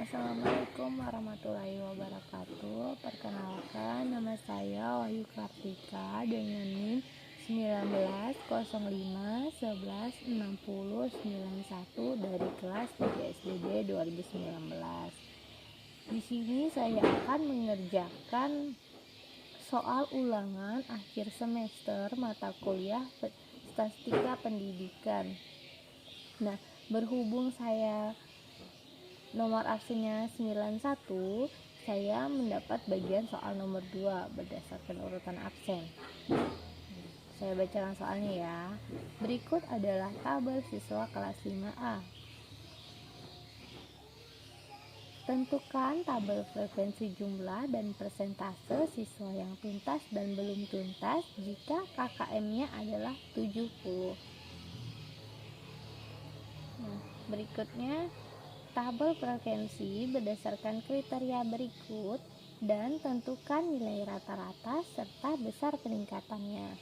Assalamualaikum warahmatullahi wabarakatuh. Perkenalkan, nama saya Wahyu Kartika dengan NIM 1905116091 dari kelas 3 SDB 2019. Di sini saya akan mengerjakan soal ulangan akhir semester mata kuliah Statistika Pendidikan. Nah, berhubung saya nomor absennya 91, saya mendapat bagian soal nomor 2 berdasarkan urutan absen. Saya bacakan soalnya ya. Berikut adalah tabel siswa kelas 5A. Tentukan tabel frekuensi jumlah dan persentase siswa yang tuntas dan belum tuntas jika KKM-nya adalah 70. Nah, berikutnya tabel frekuensi berdasarkan kriteria berikut dan tentukan nilai rata-rata serta besar peningkatannya.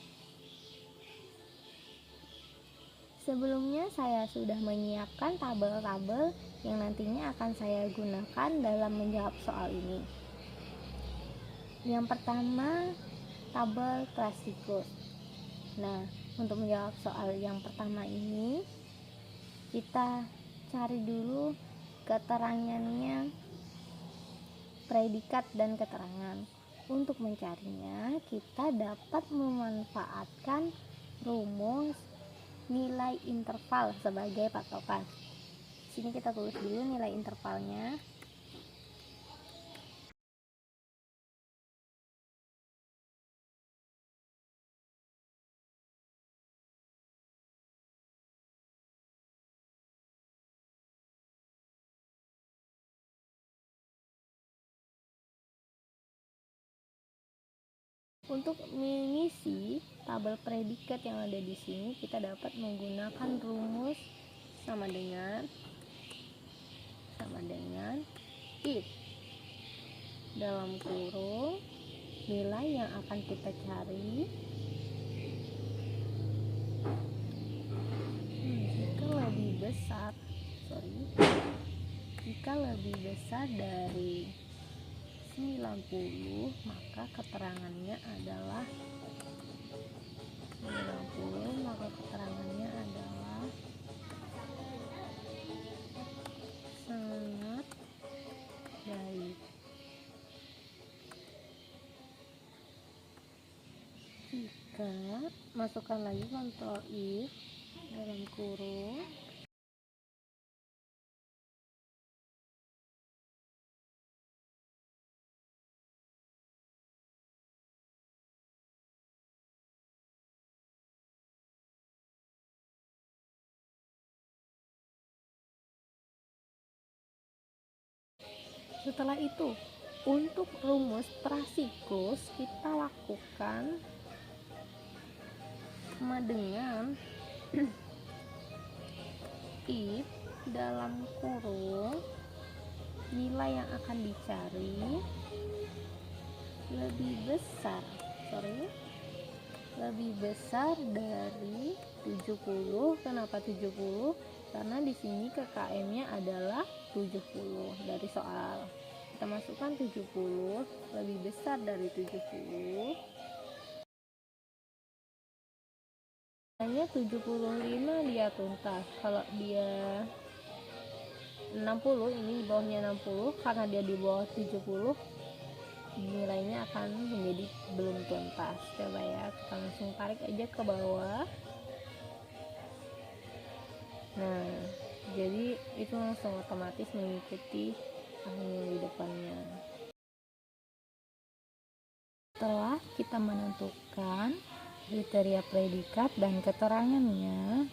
Sebelumnya saya sudah menyiapkan tabel-tabel yang nantinya akan saya gunakan dalam menjawab soal ini. Yang pertama, tabel klasikus. Nah, untuk menjawab soal yang pertama ini, kita cari dulu keterangannya, predikat dan keterangan. Untuk mencarinya, kita dapat memanfaatkan rumus nilai interval sebagai patokan. Sini kita tulis dulu nilai intervalnya. Untuk mengisi tabel predikat yang ada di sini, kita dapat menggunakan rumus sama dengan if dalam kurung nilai yang akan kita cari jika lebih besar dari 90, maka keterangannya adalah sangat baik. Jika masukkan lagi kontrol if dalam kurung setelah itu, untuk rumus prasiklus kita lakukan sama dengan if dalam kurung nilai yang akan dicari lebih besar dari 70. Kenapa 70? Karena di sini KKM-nya adalah 70. Dari soal kita masukkan 70, lebih besar dari 70. Hanya 75 dia tuntas. Kalau dia 60, ini di bawahnya 60, karena dia di bawah 70, nilainya akan menjadi belum tuntas. Coba ya, kita langsung tarik aja ke bawah. Nah, jadi itu langsung otomatis mengikuti angka di depannya. Setelah kita menentukan kriteria predikat dan keterangannya,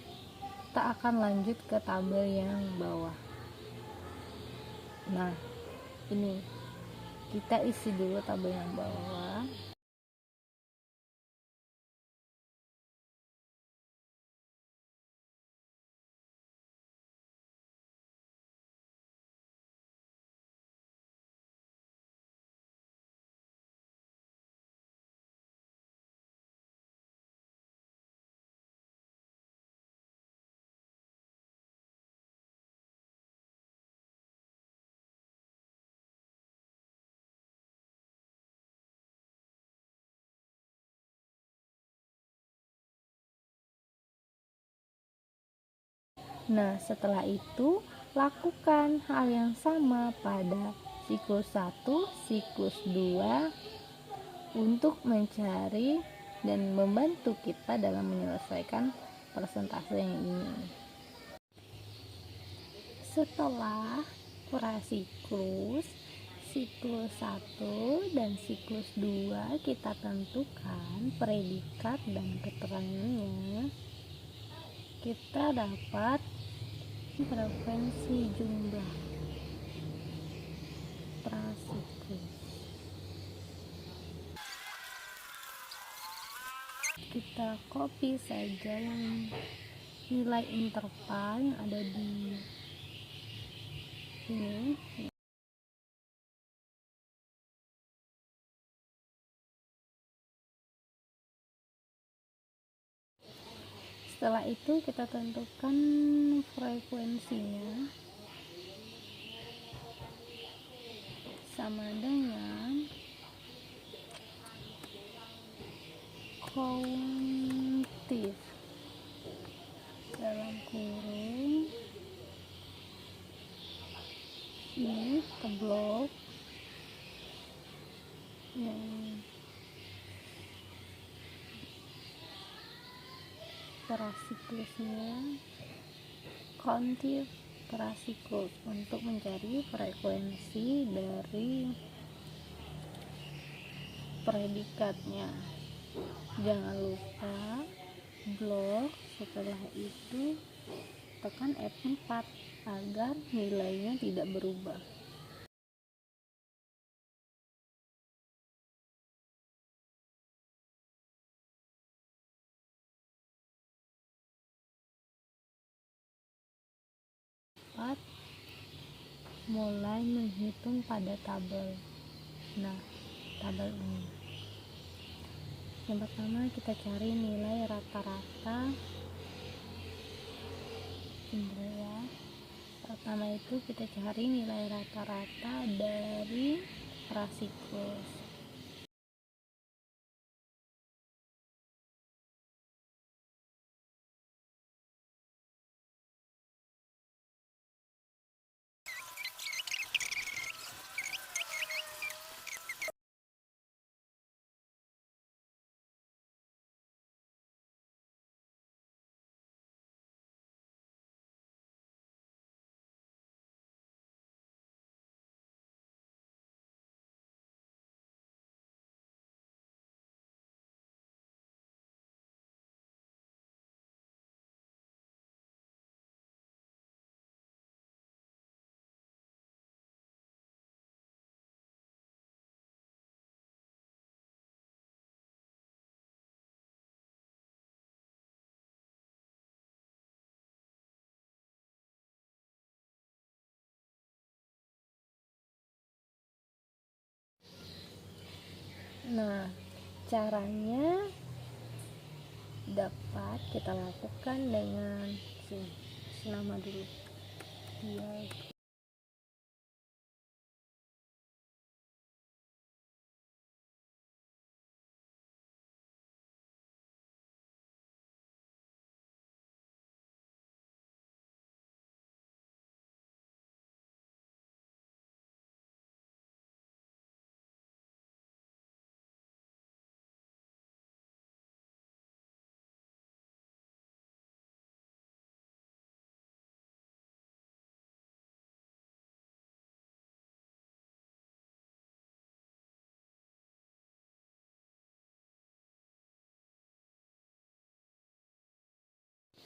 kita akan lanjut ke tabel yang bawah. Nah, ini kita isi dulu tabel yang bawah. Nah, setelah itu lakukan hal yang sama pada siklus 1, siklus 2 untuk mencari dan membantu kita dalam menyelesaikan persentase yang ini. Setelah prasiklus, siklus 1 dan siklus 2 kita tentukan predikat dan keterangannya, kita dapat frekuensi jumlah prasiklus. Kita copy saja yang nilai interval yang ada di ini. Setelah itu kita tentukan frekuensinya sama dengan countif dalam kurung ini ke blok yang prasiklusnya countif prasiklus untuk mencari frekuensi dari predikatnya. Jangan lupa blok, setelah itu tekan F4 agar nilainya tidak berubah. Mulai menghitung pada tabel. Nah, tabel ini. Yang pertama kita cari nilai rata-rata. Ya. Pertama itu kita cari nilai rata-rata dari prasiklus. Nah, caranya dapat kita lakukan dengan nama dulu dia.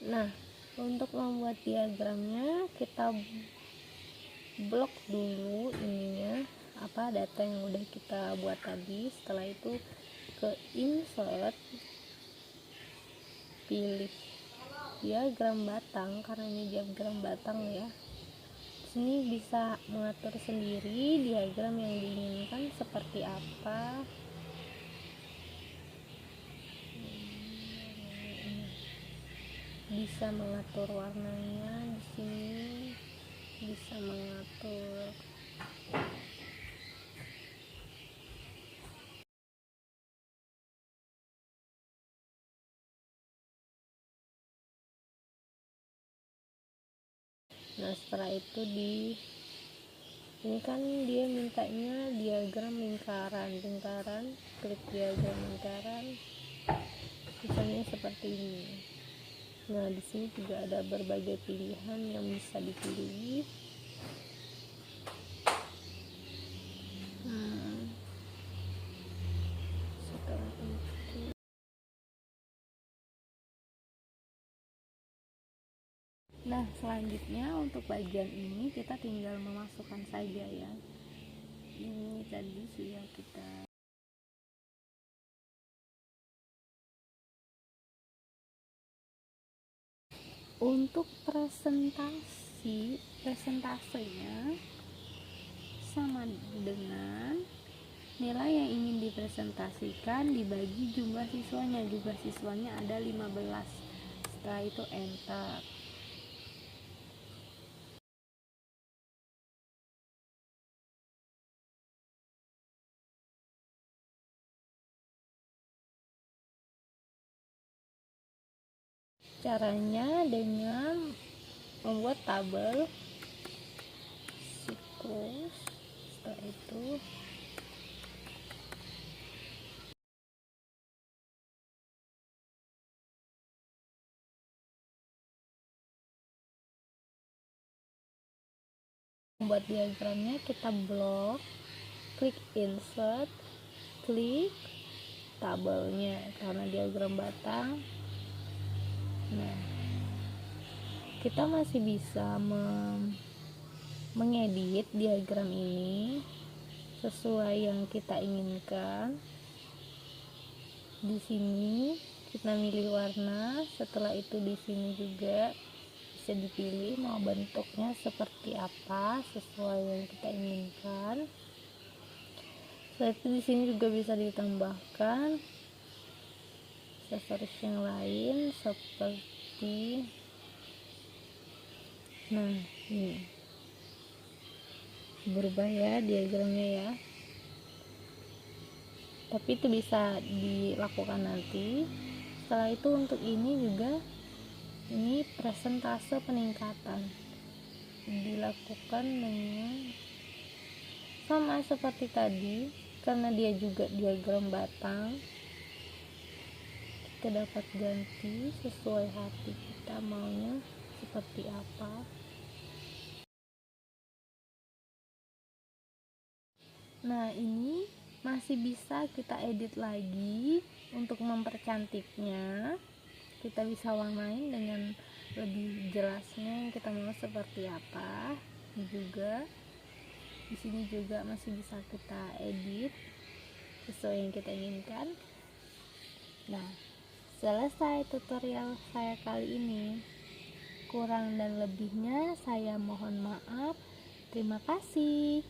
Nah, untuk membuat diagramnya kita blok dulu ininya data yang udah kita buat tadi. Setelah itu ke insert, pilih diagram batang karena ini diagram batang ya. Sini bisa mengatur sendiri diagram yang diinginkan seperti apa. Bisa mengatur warnanya di sini, bisa mengatur Nah setelah itu ini kan dia mintanya diagram lingkaran, klik diagram lingkaran, misalnya seperti ini. Nah di sini juga ada berbagai pilihan yang bisa dipilih. Setelah itu, nah selanjutnya untuk bagian ini kita tinggal memasukkan saja ya. Ini tadi sudah kita untuk presentasenya sama dengan nilai yang ingin dipresentasikan dibagi jumlah siswanya ada 15. Setelah itu enter. Caranya dengan membuat tabel siklus. Setelah itu membuat diagramnya, kita blok, klik insert, klik tabelnya karena diagram batang. Nah kita masih bisa mengedit diagram ini sesuai yang kita inginkan. Di sini kita milih warna, setelah itu di sini juga bisa dipilih mau bentuknya seperti apa sesuai yang kita inginkan. Setelah itu di sini juga bisa ditambahkan aksesoris yang lain seperti ini berubah ya diagramnya ya, tapi itu bisa dilakukan nanti. Setelah itu untuk ini juga, ini presentase peningkatan dilakukan dengan sama seperti tadi, karena dia juga diagram batang. Kita dapat ganti sesuai hati kita maunya seperti apa. Nah ini masih bisa kita edit lagi untuk mempercantiknya. Kita bisa warnain dengan lebih jelasnya yang kita mau seperti apa. Juga di sini juga masih bisa kita edit sesuai yang kita inginkan. Nah selesai tutorial saya kali ini. Kurang dan lebihnya saya mohon maaf. Terima kasih.